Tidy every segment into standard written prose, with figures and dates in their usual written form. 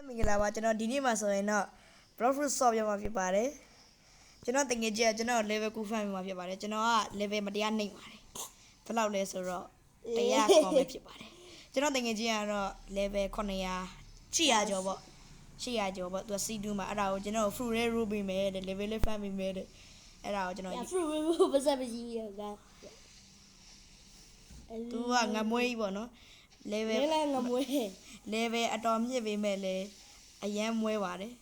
မင်္ဂလာပါကျွန်တော်ဒီနေ့မှာဆိုရင်တော့ Browser Soft ရမှာဖြစ်ပါတယ်ကျွန်တော်တကယ်ကြီးကျွန်တော် level 9 fan မှာဖြစ်ပါတယ်ကျွန်တော်က level မတရားနှိမ့်ပါတယ်ဘယ်လောက်လဲဆိုတော့100ခေါ်ပဲဖြစ်ပါတယ်ကျွန်တော်တကယ်ကြီးကတော့ level 900 800ကျော်ပေါ့800ကျော်ပေါ့သူက C2 မှာအဲ့ဒါကိုကျွန်တော် fruit လေး roll ပေးမယ်တဲ့ level လေး fan ပေးမယ်တဲ့အဲ့ဒါကိုကျွန်တော် fruit roll ပါစပ်မရှိရကသူကငမွေးကြီးပေါ့နော် level ငမွေး level အတော်မြင့်ပေးမဲ့လေအရန်မွဲပါတယ်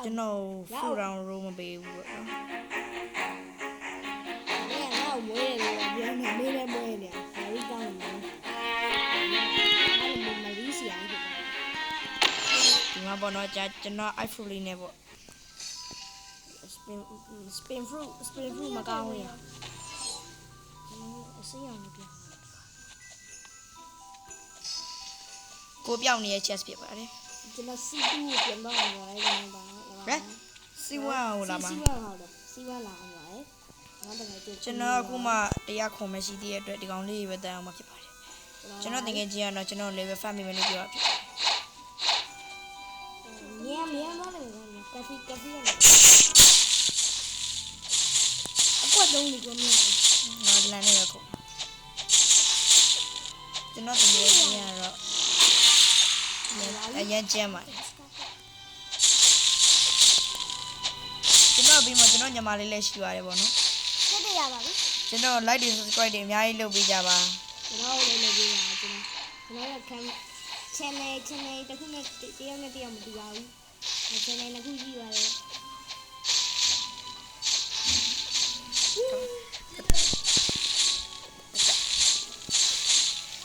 ကျွန်တော် fruit round roll မပေးဘူးပေါ့နော်ငါ့မွေးတယ်ပြောနေမင်းလည်းမွေးနေဘာလို့ကောင်းလဲမလေးစီယာဒီမှာပေါ့နော်ကျွန်တော် iPhone လေးနဲ့ပေါ့ spin fruit မကောင်းဘူးအစိမ်းအောင်ပြကိုပြောင်းနေတဲ့ chest ဖြစ်ပါတယ်ကျွန်တော် C2 ကိုပြန်တော့ရပါတယ်ကျွန်တော်ဟဲ့ C1 ကိုလာမှာ C1 ဟုတ်တယ် C1 လာအောင်ပါကျွန်တော်အခုမှတရားခုံမရှိသေးတဲ့အတွက်ဒီကောင်လေးပဲတန်းအောင်မှဖြစ်ပါတယ်ကျွန်တော်တကယ်ကြီးကတော့ကျွန်တော် level 5မိမယ်လို့ပြောတာဖြစ်မြန်မလို့ကဖီရမယ်အကွက်လုံးလေးကိုမြင်ငါလမ်းနဲ့ပဲခုံကျွန်တော်တကယ်ကြီးကတော့အရင်ကျမ်းပါတယ်ကျွန်တော်ပြီးမှကျွန်တော်ညီမလေးလည်းရှိပါတယ်ပေါ့နော်ဆက်ရပါပြီကျွန်တော် like တွေ subscribe တွေအများကြီးလုပ်ပေးကြပါကျွန်တော်လည်းလုပ်ပေးပါကျွန်တော်ရဲ့ channel တစ်ခုနဲ့တယောက်နဲ့တယောက်မတူပါဘူး channel တစ်ခုရှိပါတယ်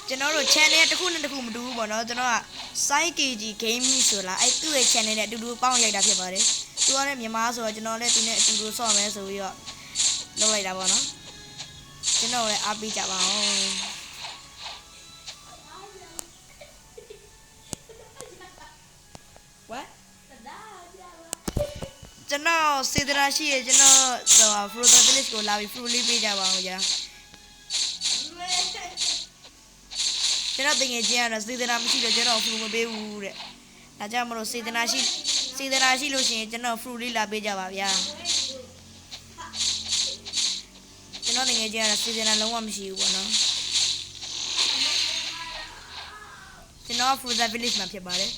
ကျွန်တော်တို့ channel တစ်ခုနဲ့တစ်ခုမတူဘူးပေါ့နော်ကျွန်တော်က Sai KG Gaming ဆိုလားအဲ့သူ့ရဲ့ channel နဲ့အတူတူပေါင်းရိုက်တာဖြစ်ပါတယ်သူကလည်းမြန်မာဆိုတော့ကျွန်တော်လည်းသူနဲ့အတူတူဆော့မယ်ဆိုပြီးတော့လုပ်လိုက်တာပေါ့နော်ကျွန်တော်လည်းအားပေးကြပါအောင်What ကျွန်တော်စေတနာရှိရကျွန်တော်ဆိုတော့ Frozen Village ကိုလာပြီး fruit လေးပေးကြပါအောင်ကြာကျွန်တော်တကယ်ကြီးကတော့စေတနာမရှိတော့ကျွန်တော် fruit မပေးဘူးတဲ့ဒါကြောင့်မလို့စေတနာရှိလို့ရှိရင်ကျွန်တော် fruit လေးလာပေးကြပါဗျာကျွန်တော်တကယ်ကြီးကတော့စေတနာလုံးဝမရှိဘူးပေါ့နော်ကျွန်တော် Frozen Village မှာဖြစ်ပါတယ်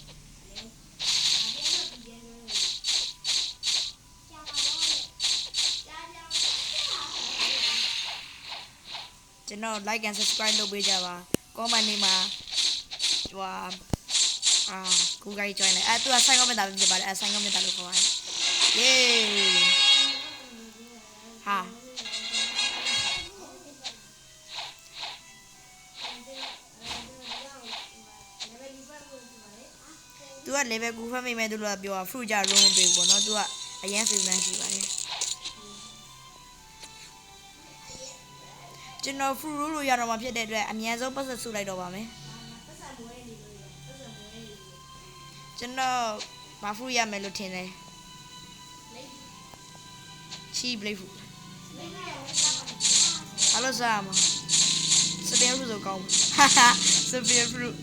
ကျွန်တော် like and subscribe လုပ်ပေးကြပါ comment လေးမှာဟိုကိုကိုjoin လိုက်သူက sign comment တာဖြစ်ပါတယ်sign comment တာလို့ခေါ်ပါတယ် yay ဟာသူက level 9 fan မိမယ်သူကပြောတာ fruit ကြ room မပေးဘူးပေါ့နော်သူကအရန်စီမံရှိပါတယ်ကျွန်တော် fruit roll လို့ရတော့မှဖြစ်တဲ့အတွက်အများဆုံးပတ်သက်ဆုလိုက်တော့ပါမယ်ကျွန်တော်ဘာ fruit ရမယ်လို့ထင်တယ်ချီ blade fruit ဘာလို့စားမှာစပင် fruit ဆိုကောင်းဟာစပင် fruit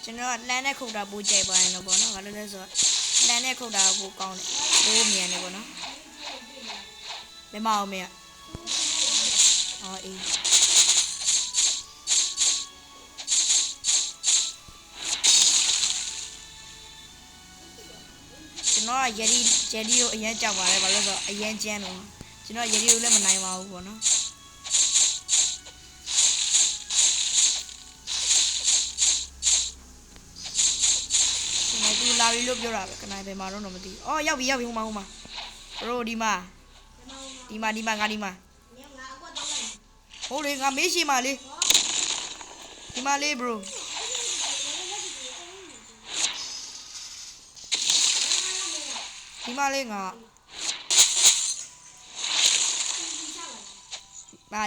ကျွန်တော်လမ်းနဲ့ခုတ်တာပိုးကြိုက်ပါရင်တော့ဗောနော်ဘာလို့လဲဆိုတော့လမ်းနဲ့ခုတ်တာပိုးကောင်းတယ်ပိုးမြန်တယ်ဗောနော်မမအောင်မရအော်အေးကျွန်တော်ကယရီကိုအရင်ကြောက်ပါတယ်ဘာလို့လဲဆိုတော့အရင်ကျန်းတော့ကျွန်တော်ယရီကိုလည်းမနိုင်ပါဘူးဗောနော်လာပြီလို့ပြောတာပဲခဏပဲမှာတော့မသိဘူးအော်ရောက်ပြီဟိုမှာဘရိုဒီမှာငါဒီမှာဟုတ်လေငါမေးရှိမှာလေဒီမှာလေဘရိုဒီမှာလေငါ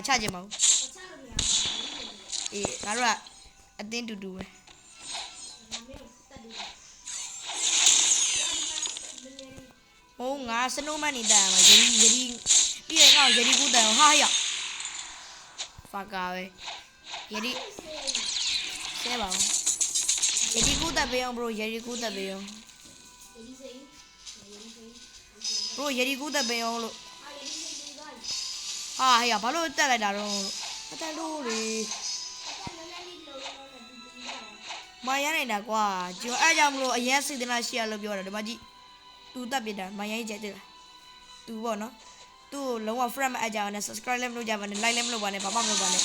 ချကြမအောင်အေးငါတို့ကအတင်းတူပဲ ဟိုငါစနိုးမန်နေတက်ရမှာယရီပြီးရင်ကောင်ယရီကူတက်ဟာရဖာကာပဲယရီဆဲပါဦးယရီကူတက်ပေးအောင် bro ယရီကူတက်ပေးအောင် bro ယရီကူတက်ပေးအောင်လို့ဟာဟဲ့ဘာလို့တက်လိုက်တာတော့အတက်လို့လေမရနိုင်တာကွာကျွန်တော်အဲ့ကြောင့်မလို့အရင်စေတနာရှိရလို့ပြောတာဒီမှာကြည့်သူတက်ပြတာမရိုင်းကျက်တယ်လားသူပေါ့နော်သူ့လုံးဝ friend မအကြအောင်နဲ့ subscribe လည်းမလုပ်ကြပါနဲ့ like လည်းမလုပ်ပါနဲ့ဘာမှမလုပ်ပါနဲ့ပ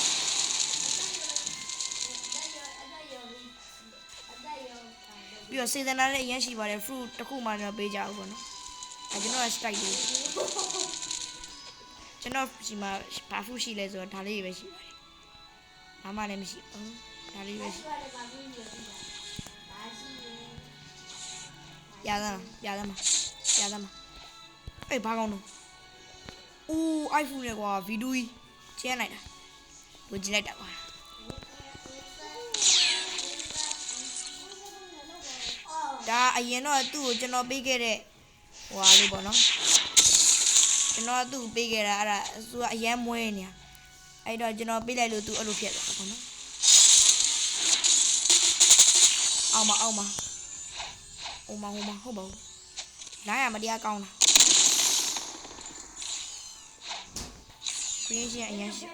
ြီးတော့စေတနာလည်းအရင်ရှိပါတယ် fruit တစ်ခုမှတော့ပေးကြအောင်ပေါ့နော်အဲကျွန်တော်က strike လေးကျွန်တော်ဒီမှာဘာ fruit ရှိလဲဆိုတော့ဒါလေးပဲရှိပါတယ်ဘာမှလည်းမရှိဘူးဒါလေးပဲရှိရသားမှာအေးဘာကောင်းတော့အိုး iPhone နဲ့ကွာဗီဒီယိုကြီးကျန်းလိုက်တာဝကြည့်လိုက်တာကွာဒါအရင်တော့သူ့ကိုကျွန်တော်ပေးခဲ့တဲ့ဟွာလေးပေါ့နော်ကျွန်တော်သူ့ပေးခဲ့တာအဲ့ဒါသူကအရန်မွဲနေအဲ့တော့ကျွန်တော်ပေးလိုက်လို့သူအဲ့လိုဖြစ်သွားတာပေါ့နော်အောင်မဟုတ်ပါဘူးလိုင်းရမတရားကောင်းတာပြင်းရှင်းအရင်ရှင်း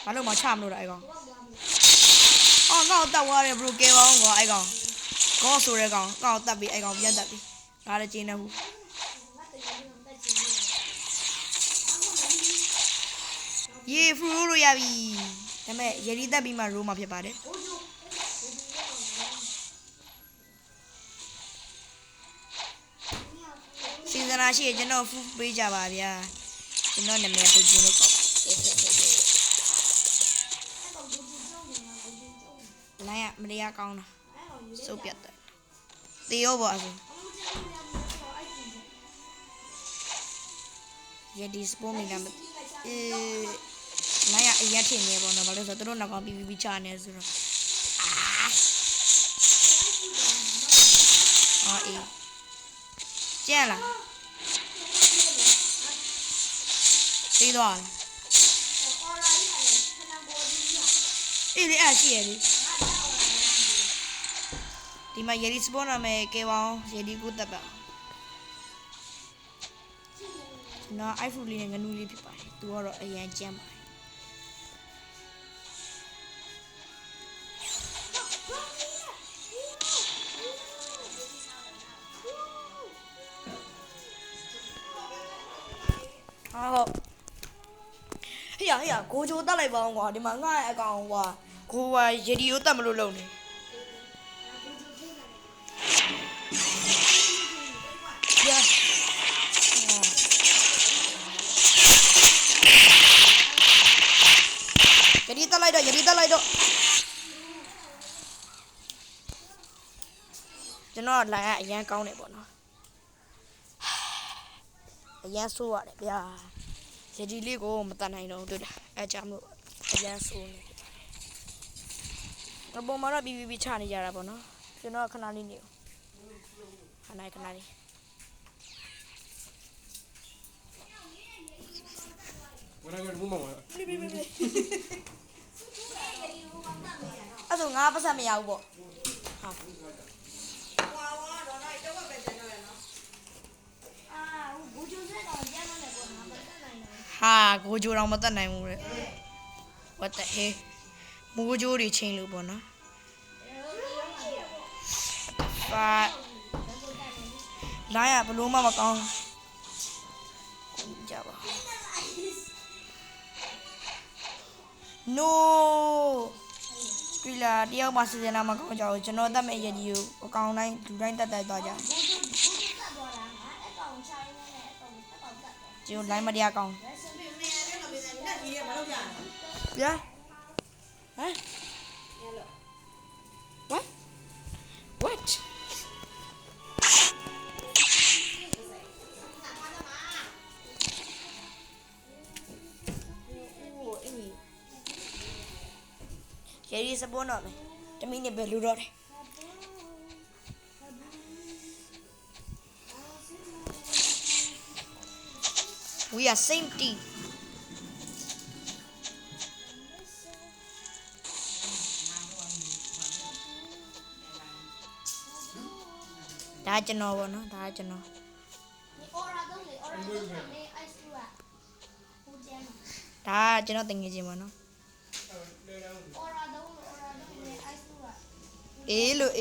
ဘာလို့မချမလို့လဲအဲ့ကောင်အော်ငါ့ကိုတတ်သွားတယ် bro ကဲပါအောင်ကွာအဲ့ကောင်ကောဆိုတဲ့ကောင်ငါ့ကိုတတ်ပြီးအဲ့ကောင်ပြန်တတ်ပြီးငါလည်းကျင်းနေဘူးယေဖရူလို့ရပြီဒါပေမဲ့ယရီတက်ပြီးမှရိုးမှဖြစ်ပါတယ်စီဇနာရှိကျွန်တော်ဖူးပေးကြပါဗျာကျွန်တော်နာမည်ပေးခြင်းလို့ခေါ်လိုက်ရမတရားကောင်းတာစုပ်ပြတ်တယ်တေရောပေါ့အဲ့ရဒီစပုံးနေတာလိုက်ရအရက်ထင်နေပေါ့နော်ဘာလို့ဆိုတော့တို့နောက်ကောင် PVP ချနေဆိုတော့အေးကျန်လားသိတော့အေးလေအရှိရလေဒီမှာယရီစပွန်နာမယ်ကဲပါအောင်ယရီကိုတက်ပါကျွန်တော် iPhone လေးနဲ့ငနူးလေးဖြစ်ပါတယ်သူကတော့အရန်ကျန်းပါတယ်ဟုတ်ဟေ့ရကိုချိုတက်လိုက်ပါအောင်ကွာဒီမှာငါ့ရဲ့အကောင်ကွာကိုကရေဒီယိုတက်မလို့လုပ်နေယရီတက်လိုက်တော့ကျွန်တော်လိုင်းကအရန်ကောင်းနေပေါ့နော်အရန်ဆိုးရတယ်ဗျာယရီလေးကိုမတတ်နိုင်တော့တွေ့လားအဲကြောင့်မို့အရန်ဆိုးနေတယ်အပေါ်မှာတော့ PVP ချနေကြတာပေါ့နော်ကျွန်တော်ခဏလေးနေခဏလေးအဲ့ဆိုငါပတ်စံမရဘူးပေါ့ဟာကိုဂျိုတော့မတတ်နိုင်ဘူးလေ what the hell မိုးကြိုးတွေချင်းလို့ပေါ့နော်လာရဘလို့မှမကောင်းကြပါ no ဒီလာတယောက်မှစီစဉ်လာမကောင်းကြဘူးကျွန်တော်တတ်မဲ့ရည်ကိုအကောင်တိုင်းလူတိုင်းတက်သွားကြကျိုးလိုင်းမတရားကောင်းဗျာဟမ် whatယရီစပွန်တော့မယ်တမီးနဲ့ပဲလူတော့တယ် We are same team ဒါကျွန်တော်ပေါ့နော်ဒါကျွန်တော် 你 aura 都没 aura 都没爱输啊，不见了。 ဒါကျွန်တော်တငယ်ချင်းပေါ့နော် aura 都没爱输啊。 အေးလို့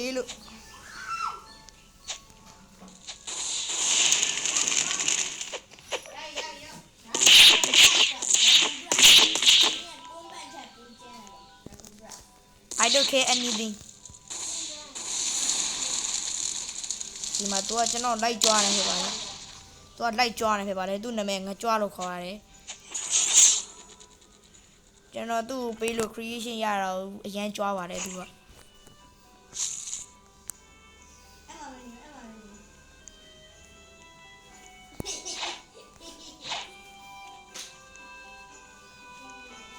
I don't care anything ဒီမှာ तू ကကျွန်တော်လိုက်ကြွားနေဖြစ်ပါလေ तू ကလိုက်ကြွားနေဖြစ်ပါလေသူ့နာမည်ငါကြွားလို့ခေါ်ရတယ်ကျွန်တော်သူ့ကိုပေးလို့ creation ရတာကိုအရန်ကြွားပါတယ် तू က သူ့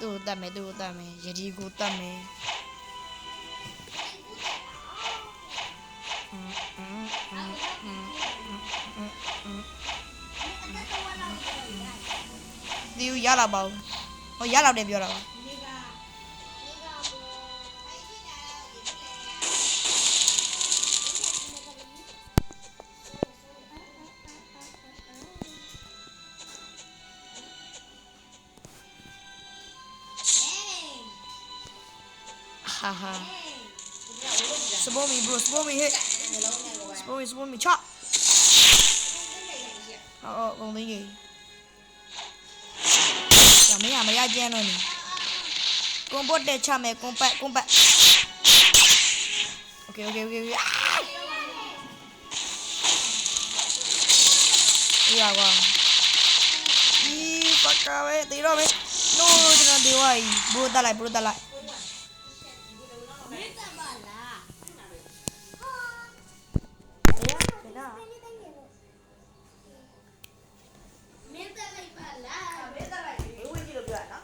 ကိုတတ်မယ်ယဒီကိုတတ်မယ်ဒီရလာပါဦးဟောရလာတယ်ပြောတာပါဟာဟာ support me bro support me hit support me chop အော်ကုန်သေးကြီးမရကျန်းတော့နေကွန်ပတ်တက်ချမယ်ကွန်ပတ် okay ရပါဒီပတ်ကာပဲတေတော့ပဲ no ကျွန်တော်တေဝါကြီးဘိုးတက်လိုက် 没怎么了。 没得来吧啦。 အေးဝင်ကြည့်လို့ပြောရနော်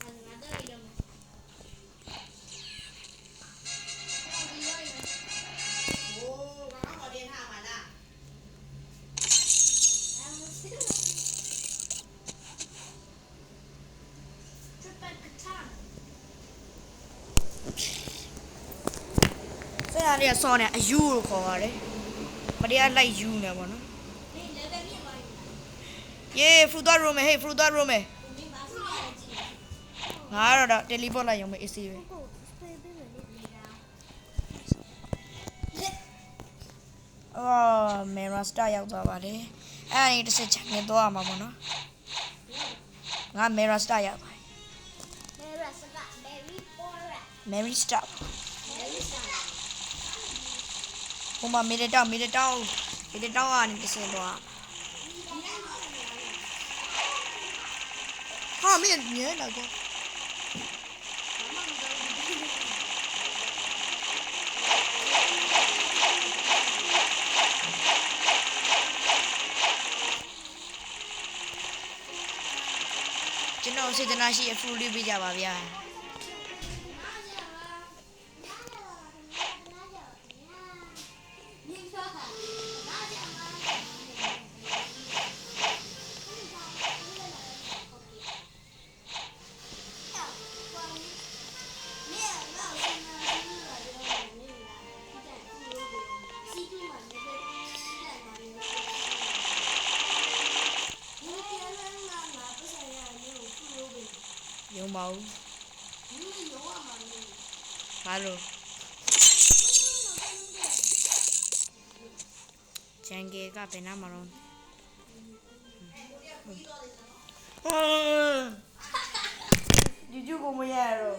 俺拿到一个吗？ โอ้ငါကဟောတင်ထားမှာလား 这半个唱。 ဆရာလေးကစောနေအယူလို့ခေါ်ပါတယ်မတရားလိုက်ယူနေပါနော် 你那个面包。 ယေဖရူသွားရုံးမယ်ဟေးဖရူသွားရုံးမယ် 你把手拿起来。 ငါကတော့တယ်လီပို့လိုက်ရုံပဲအေးစေးပဲအော်မေရာစတာရောက်သွားပါတယ်အဲ့ဒါကြီးတစ်စက်ချငင်သွားမှာပေါ့နော်ငါမေရာစတာရောက်ပါ 没了是吧？没了，aura。 မယ်ရီစတာ 没了啥？ ဟိုမှာမီလတောင်းကနေတစ်စက်သွားဟာမင်းညဲလာကောကျွန်တော်စေတနာရှိအဖူလေးပေးကြပါဗျာယုံပါဦးဘာလို့ဂျန်ကယ်ကဘယ်နာမှာတော့ယူကျူကိုမရတော့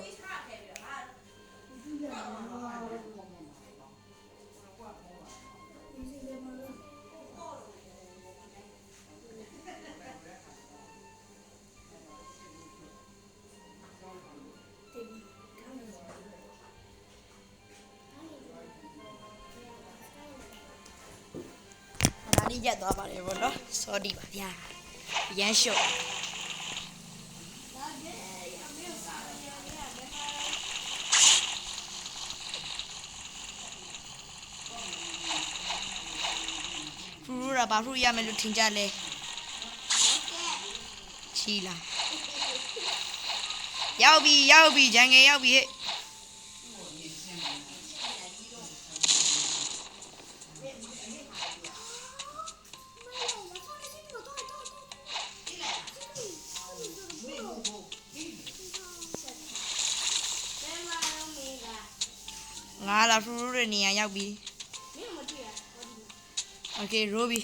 ရက်သွားပါလေဗောနော် sorry ပါဗျာရမ်းရှုပ်ဖူရဘာဖူရမယ်လို့ထင်ကြလဲ ရှိလားရောက်ပြီဂျန်ငယ်ရောက်ပြီဟဲ့ငါလာဖရူရဲ့နေရာရောက်ပြီโอเคရိုးပြီ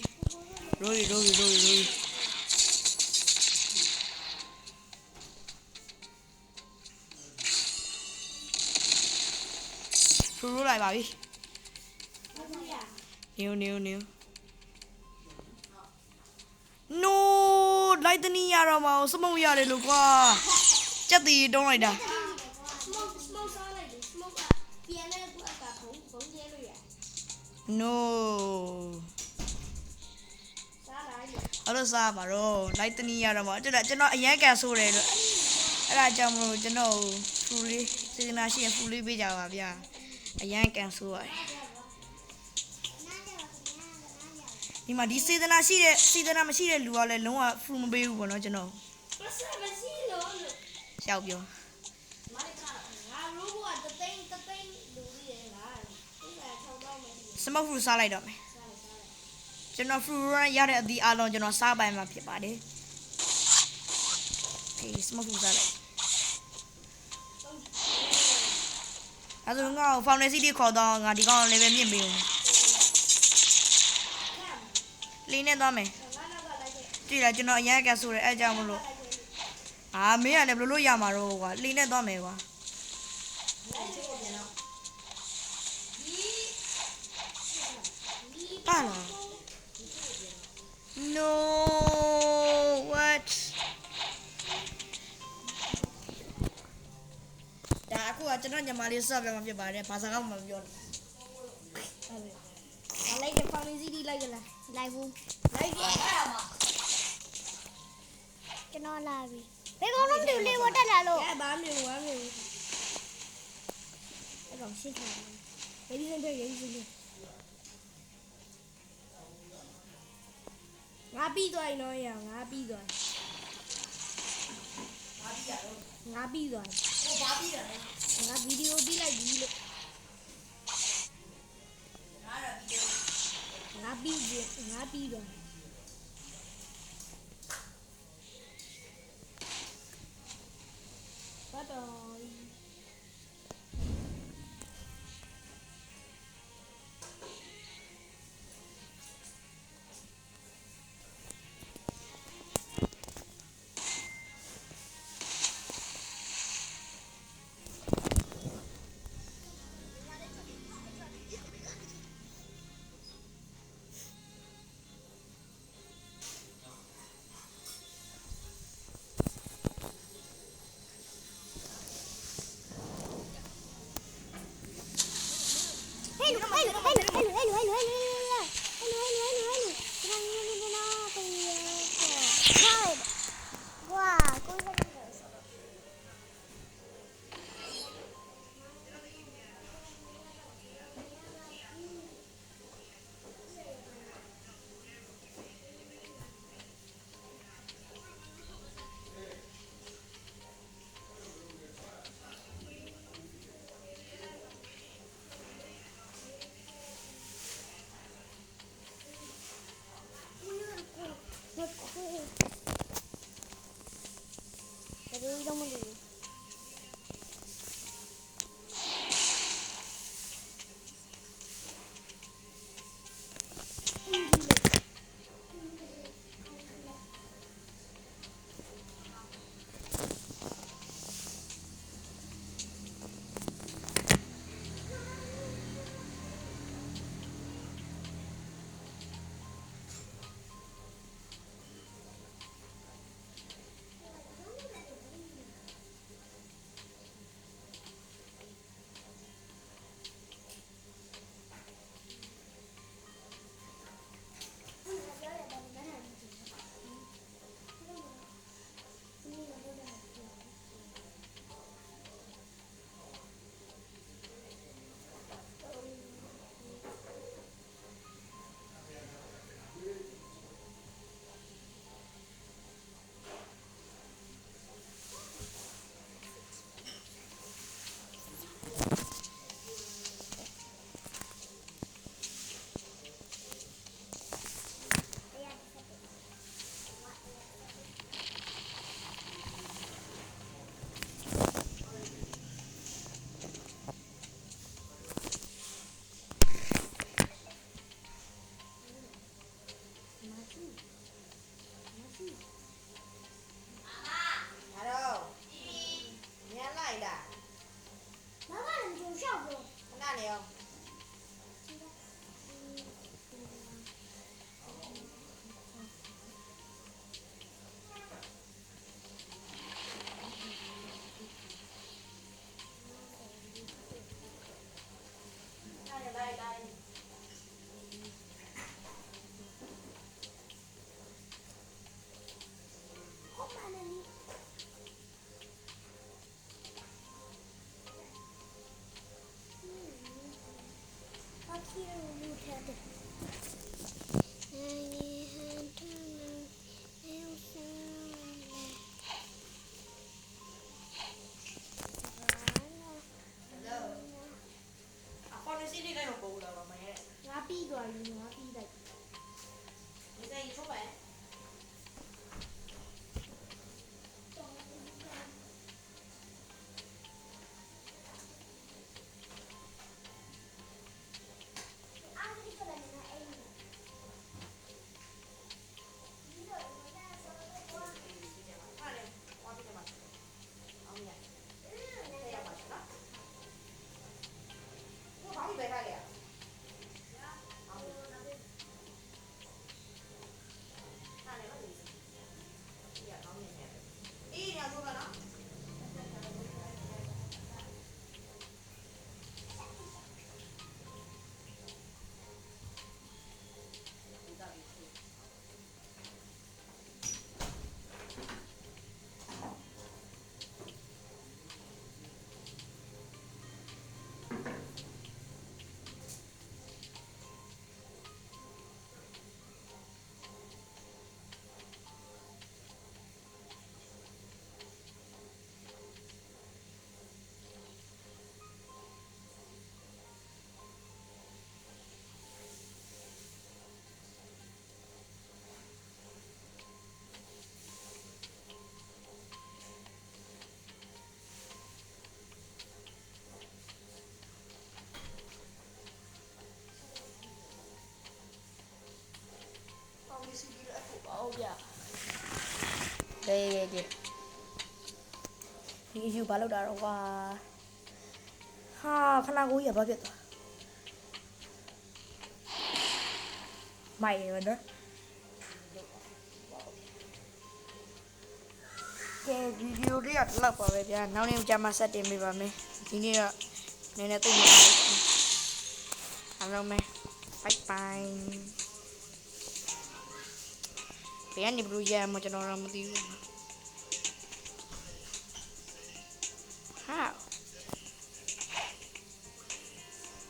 ဖရူလိုက်ပါပြီနေ no လိုက်တနီးရတော့မအောင်စမုတ်ရတယ်လို့ကွာကြက်တီတုံးလိုက်တာ smoke စားလိုက်တယ် smoke ကပြန်လဲသူအကဘုံကျဲလို့ရ no စားလိုက် အဲ့လိုစားပါတော့လိုက်တနီးရတော့မအောင်ကျွန်တော်အရန်ကန်ဆိုးတယ်လို့အဲ့ဒါကြောင့်မလို့ကျွန်တော်ဖူလေးစေတနာရှိရင်ဖူလေးပေးကြပါဗျာအရန်ကန်ဆိုးရတယ်ဒီမှာဒီစေတနာမရှိတဲ့လူကလည်းလုံးဝဖူမပေးဘူးပေါ့နော်ကျွန်တော် ပတ်စံမရှိလို့ ရှောက်ပြော မိုက်ကငါရိုးဘောကတသိန်းလူကြီးရလားဒီက6တော့မယ် စမုတ်ဖူစားလိုက်တော့မယ်ကျွန်တော်ဖူရရတဲ့အသီးအလုံးကျွန်တော်စားပိုင်မှာဖြစ်ပါတယ်အေးစမုတ်ဖူစားလိုက်အဲ့ဒါငါဖောင်နေစီတီခေါ်တော့ငါဒီကောင် level မြင့်ပေးဦးလင်းနေတော့မယ်ကြည့်လားကျွန်တော်အရင်ကဆိုရဲအဲ့ကြောင့်မလို့မင်းကလည်းဘယ်လိုရမှာတော့ကွာလင်းနေတော့မယ်ကွာပါလား no what ဒါအခုကကျွန်တော်ညီမလေးဆော့ပြမှာဖြစ်ပါတယ်ဘာသာကောင်းမှမပြောနဲ့ လိုက်တဲ့ဖောင်နေစီဒီလိုက်ကြလားလိုက်ဘူးလိုက်ကြအဲ့မှာကျွန်တော်လာပြီဘယ်ကောင်လုံးတူလေးဝတ်တက်လာလို့အဲဘာမျိုးအဲ့ကောင်ရှင်းထားတယ်ရေးစင်းငါပြီးသွားရင်တော့ရငါပြီးသွားဟိုဘာပြီးတာလဲငါဗီဒီယိုတိလိုက်ပြီလို့ငါပြီးတော့ဘာတော့ တော့မြန်လိုက်လား 妈妈，你就笑不？ ခဏနေအောင်ခေါင်းစီးလေးကတော့ပို့လာပါမယ် 我闭着耳朵，我闭着。 ဒီစိတ်ချိုးပဲ 哦呀， ကဲဒီအယူဘာလို့တာတော့ကွာဟာခဏကိုရဘာဖြစ်သွားမိုက်ရနော်ကဲဗီဒီယိုလေးကတော့ပါပဲဗျာနောက်နေ့ကျမှဆက်တင်ပေးပါမယ်ဒီနေ့တော့နည်းနည်းသိနေပါလိမ့်မယ်အားလုံးပဲ bye bye ဘယ်ကနေဘလို့ရမှာကျွန်တော်တော့မသိဘူး